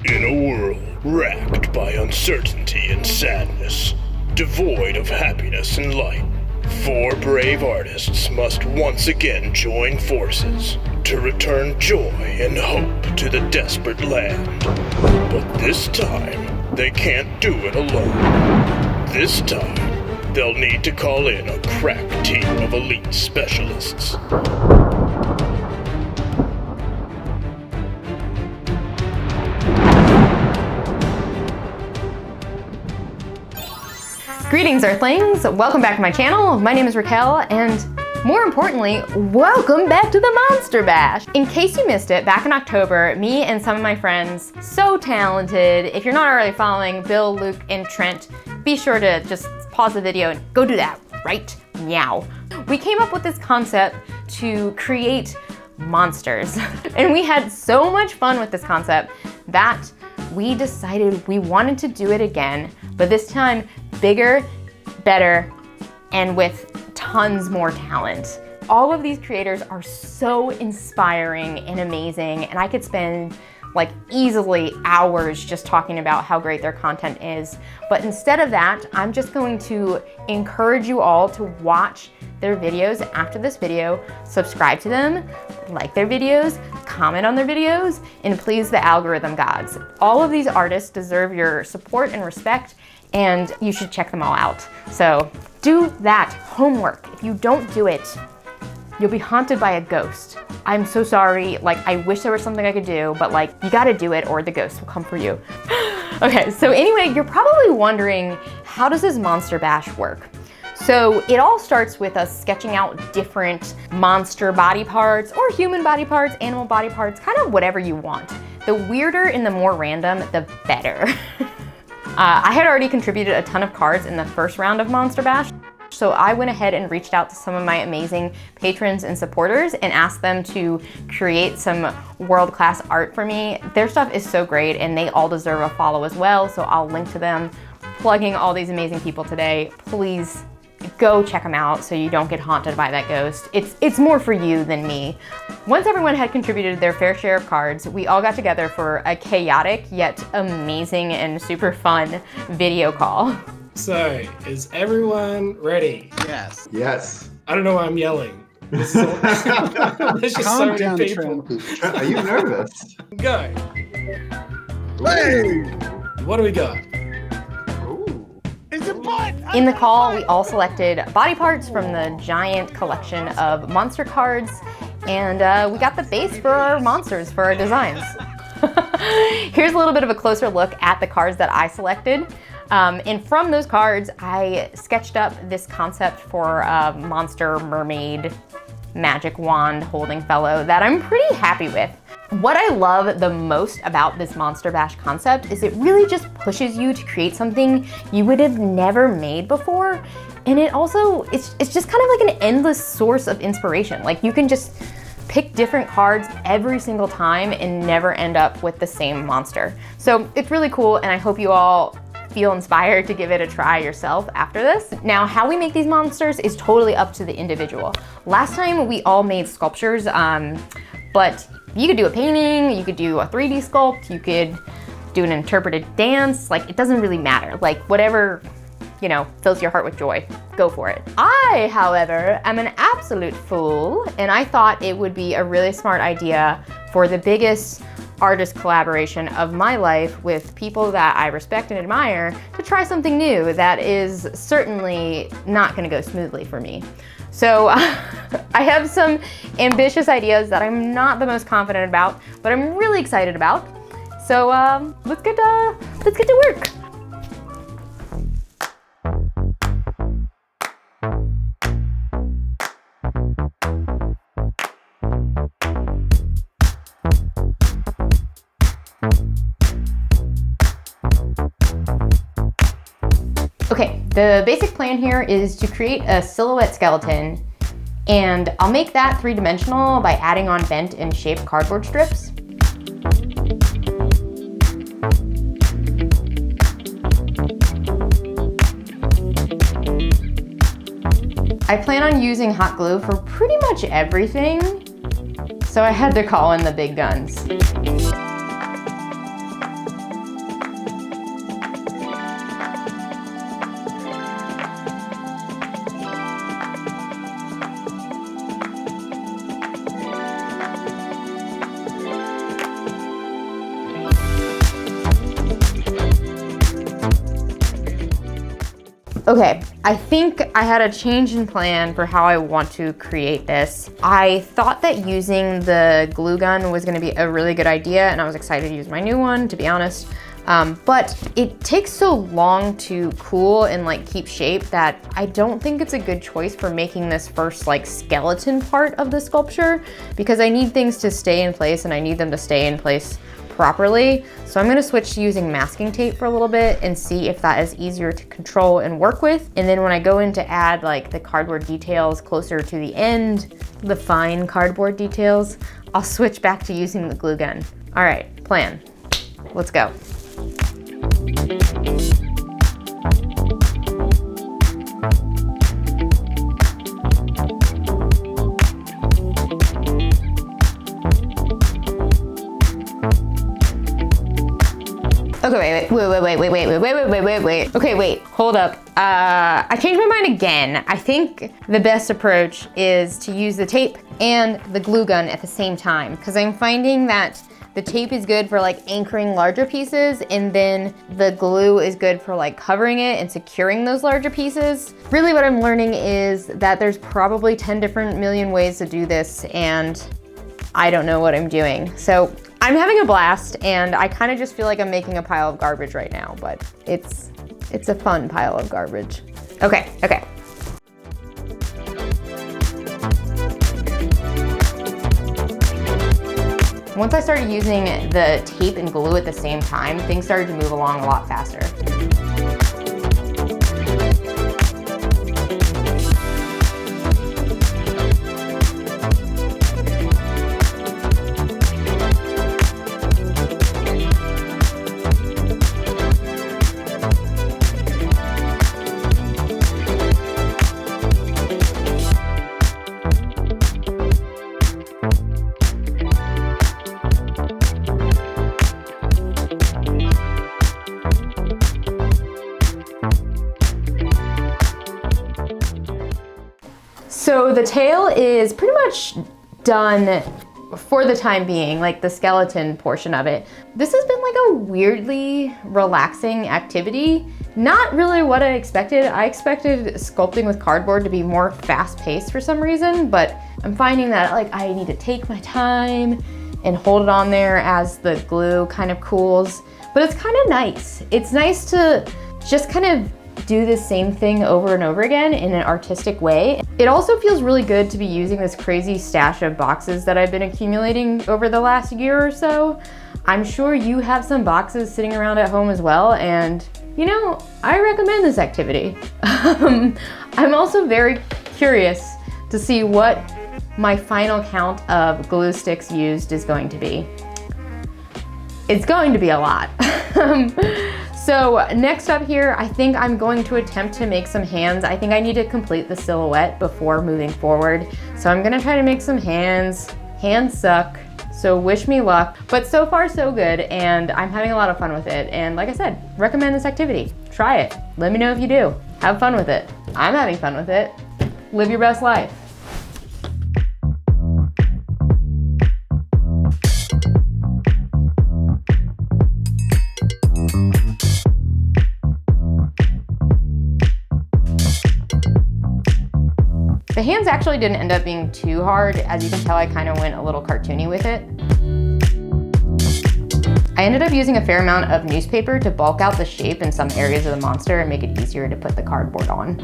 In a world racked by uncertainty and sadness, devoid of happiness and light, 4 brave artists must once again join forces to return joy and hope to the desperate land. But this time, they can't do it alone. This time, they'll need to call in a crack team of elite specialists. Greetings, Earthlings! Welcome back to my channel. My name is Raquel, and more importantly, welcome back to the Monster Bash! In case you missed it, back in October, me and some of my friends, so talented, if you're not already following Bill, Luke, and Trent, be sure to just pause the video and go do that right now. We came up with this concept to create monsters. And we had so much fun with this concept that we decided we wanted to do it again, but this time bigger, better, and with tons more talent. All of these creators are so inspiring and amazing, and I could spend like easily hours just talking about how great their content is. But instead of that, I'm just going to encourage you all to watch their videos after this video, subscribe to them, like their videos, comment on their videos, and please the algorithm gods. All of these artists deserve your support and respect, and you should check them all out. So do that homework. If you don't do it, you'll be haunted by a ghost. I'm so sorry, like I wish there was something I could do, but like you gotta do it or the ghost will come for you. Okay, so anyway, you're probably wondering, how does this Monster Bash work? So it all starts with us sketching out different monster body parts or human body parts, animal body parts, kind of whatever you want. The weirder and the more random, the better. I had already contributed a ton of cards in the first round of Monster Bash, so I went ahead and reached out to some of my amazing patrons and supporters and asked them to create some world-class art for me. Their stuff is so great and they all deserve a follow as well, so I'll link to them. Plugging all these amazing people today. Please go check them out so you don't get haunted by that ghost. It's more for you than me. Once everyone had contributed their fair share of cards, we all got together for a chaotic yet amazing and super fun video call. So, is everyone ready? Yes. Yes. I don't know why I'm yelling. There's just so many people. Are you nervous? Go. Hey! What do we got? It's a butt! In the call, we all selected body parts from the giant collection of monster cards, and we got the base for our monsters for our designs. Here's a little bit of a closer look at the cards that I selected. And from those cards, I sketched up this concept for a monster mermaid magic wand holding fellow that I'm pretty happy with. What I love the most about this Monster Bash concept is it really just pushes you to create something you would have never made before. And it also, it's just kind of like an endless source of inspiration. Like you can just pick different cards every single time and never end up with the same monster. So it's really cool, and I hope you all feel inspired to give it a try yourself after this. Now, how we make these monsters is totally up to the individual. Last time we all made sculptures, but you could do a painting, you could do a 3D sculpt, you could do an interpreted dance, like it doesn't really matter. Like whatever, you know, fills your heart with joy, go for it. I, however, am an absolute fool, and I thought it would be a really smart idea for the biggest artist collaboration of my life with people that I respect and admire to try something new that is certainly not gonna go smoothly for me. So I have some ambitious ideas that I'm not the most confident about, but I'm really excited about. So let's get to work. Okay, the basic plan here is to create a silhouette skeleton, and I'll make that three-dimensional by adding on bent and shaped cardboard strips. I plan on using hot glue for pretty much everything, so I had to call in the big guns. Okay, I think I had a change in plan for how I want to create this. I thought that using the glue gun was gonna be a really good idea, and I was excited to use my new one, to be honest. But it takes so long to cool and like keep shape that I don't think it's a good choice for making this first like skeleton part of the sculpture, because I need things to stay in place and I need them to stay in place properly. So I'm gonna switch to using masking tape for a little bit and see if that is easier to control and work with. And then when I go in to add like the cardboard details closer to the end, the fine cardboard details, I'll switch back to using the glue gun. All right, plan, let's go. Okay, wait. Okay, wait, hold up. I changed my mind again. I think the best approach is to use the tape and the glue gun at the same time, because I'm finding that the tape is good for like anchoring larger pieces, and then the glue is good for like covering it and securing those larger pieces. Really what I'm learning is that there's probably 10 different million ways to do this, and I don't know what I'm doing. So I'm having a blast, and I kind of just feel like I'm making a pile of garbage right now, but it's a fun pile of garbage. Okay. Once I started using the tape and glue at the same time, things started to move along a lot faster. So the tail is pretty much done for the time being, like the skeleton portion of it. This has been like a weirdly relaxing activity. Not really what I expected. I expected sculpting with cardboard to be more fast-paced for some reason, but I'm finding that like I need to take my time and hold it on there as the glue kind of cools. But it's kind of nice. It's nice to just kind of do the same thing over and over again in an artistic way. It also feels really good to be using this crazy stash of boxes that I've been accumulating over the last year or so. I'm sure you have some boxes sitting around at home as well, and you know, I recommend this activity. I'm also very curious to see what my final count of glue sticks used is going to be. It's going to be a lot. So next up here, I think I'm going to attempt to make some hands. I think I need to complete the silhouette before moving forward. So I'm gonna try to make some hands. Hands suck, so wish me luck. But so far so good, and I'm having a lot of fun with it. And like I said, recommend this activity. Try it, let me know if you do. Have fun with it. I'm having fun with it. Live your best life. The hands actually didn't end up being too hard. As you can tell, I kind of went a little cartoony with it. I ended up using a fair amount of newspaper to bulk out the shape in some areas of the monster and make it easier to put the cardboard on.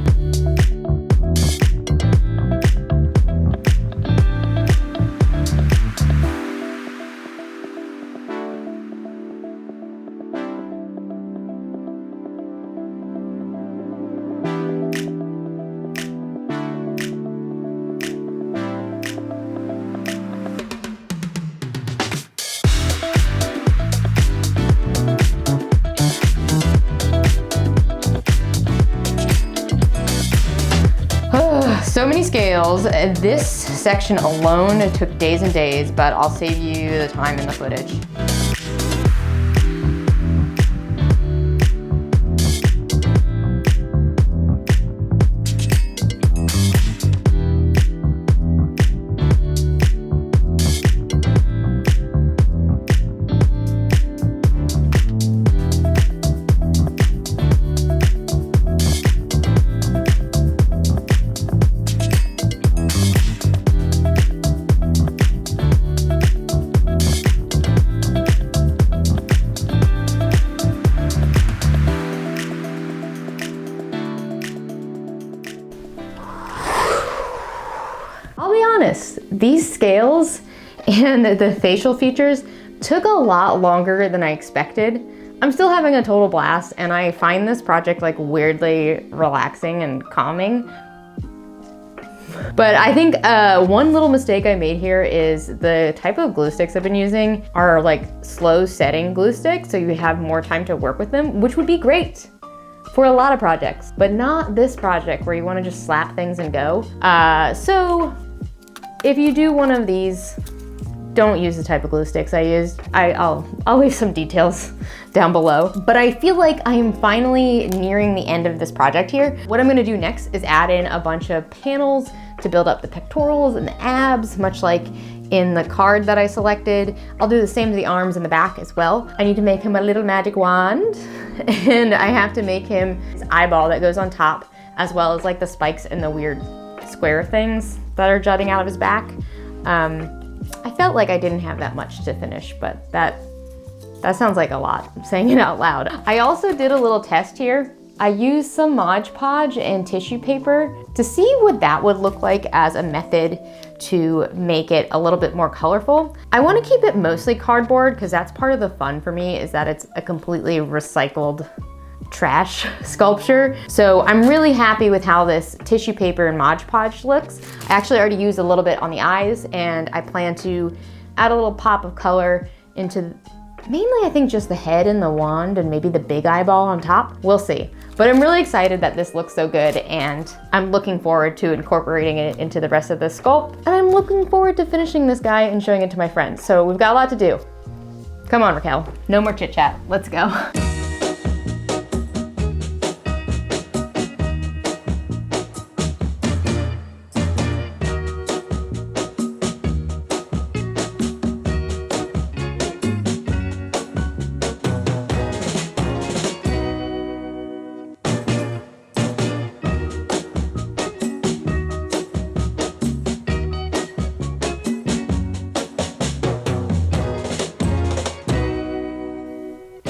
So many scales. This section alone took days and days, but I'll save you the time and the footage. these scales and the facial features took a lot longer than I expected. I'm still having a total blast, and I find this project like weirdly relaxing and calming. But I think one little mistake I made here is the type of glue sticks I've been using are like slow setting glue sticks, so you have more time to work with them, which would be great for a lot of projects, but not this project where you want to just slap things and go. So if you do one of these, don't use the type of glue sticks I used. I'll leave some details down below. But I feel like I'm finally nearing the end of this project here. What I'm gonna do next is add in a bunch of panels to build up the pectorals and the abs, much like in the card that I selected. I'll do the same to the arms and the back as well. I need to make him a little magic wand, and I have to make him his eyeball that goes on top, as well as like the spikes and the weird square things that are jutting out of his back. I felt like I didn't have that much to finish, but that sounds like a lot, I'm saying it out loud. I also did a little test here. I used some Mod Podge and tissue paper to see what that would look like as a method to make it a little bit more colorful. I want to keep it mostly cardboard because that's part of the fun for me, is that it's a completely recycled trash sculpture. So I'm really happy with how this tissue paper and Mod Podge looks. I actually already used a little bit on the eyes, and I plan to add a little pop of color into mainly I think just the head and the wand and maybe the big eyeball on top. We'll see. But I'm really excited that this looks so good, and I'm looking forward to incorporating it into the rest of the sculpt. And I'm looking forward to finishing this guy and showing it to my friends. So we've got a lot to do. Come on, Raquel. No more chit chat. Let's go.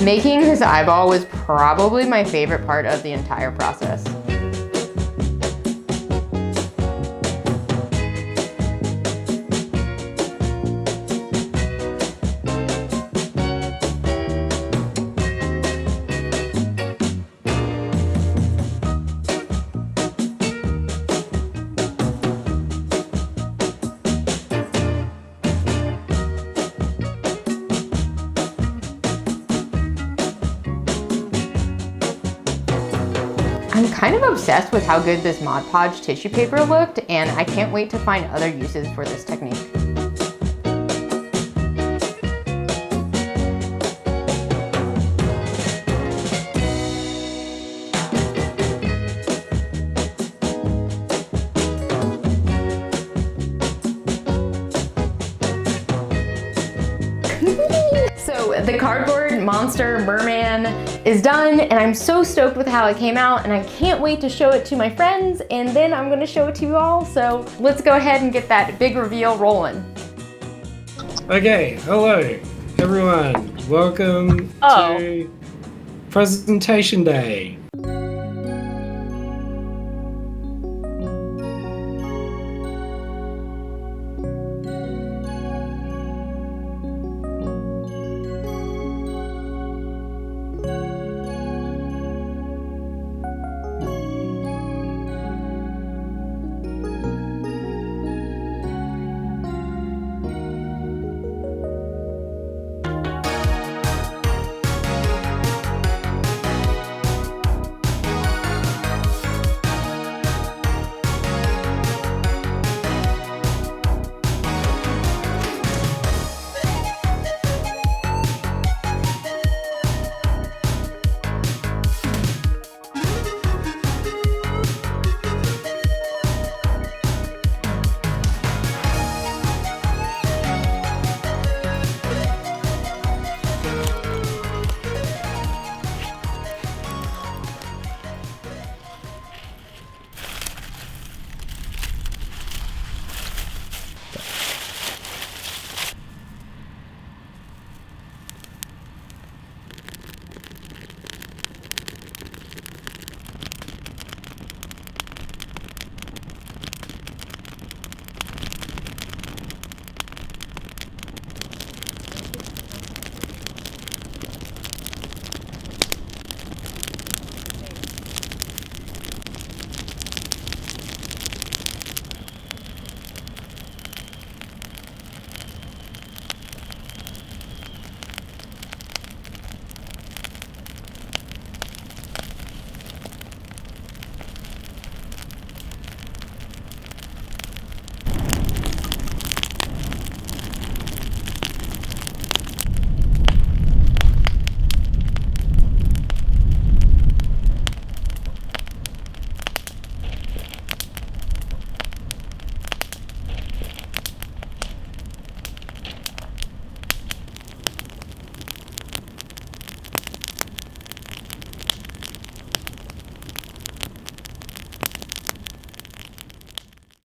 Making his eyeball was probably my favorite part of the entire process. I'm kind of obsessed with how good this Mod Podge tissue paper looked, and I can't wait to find other uses for this technique. So the cardboard monster merman is done, and I'm so stoked with how it came out, and I can't wait to show it to my friends, and then I'm gonna show it to you all. So let's go ahead and get that big reveal rolling. Okay, hello everyone. Welcome to presentation day.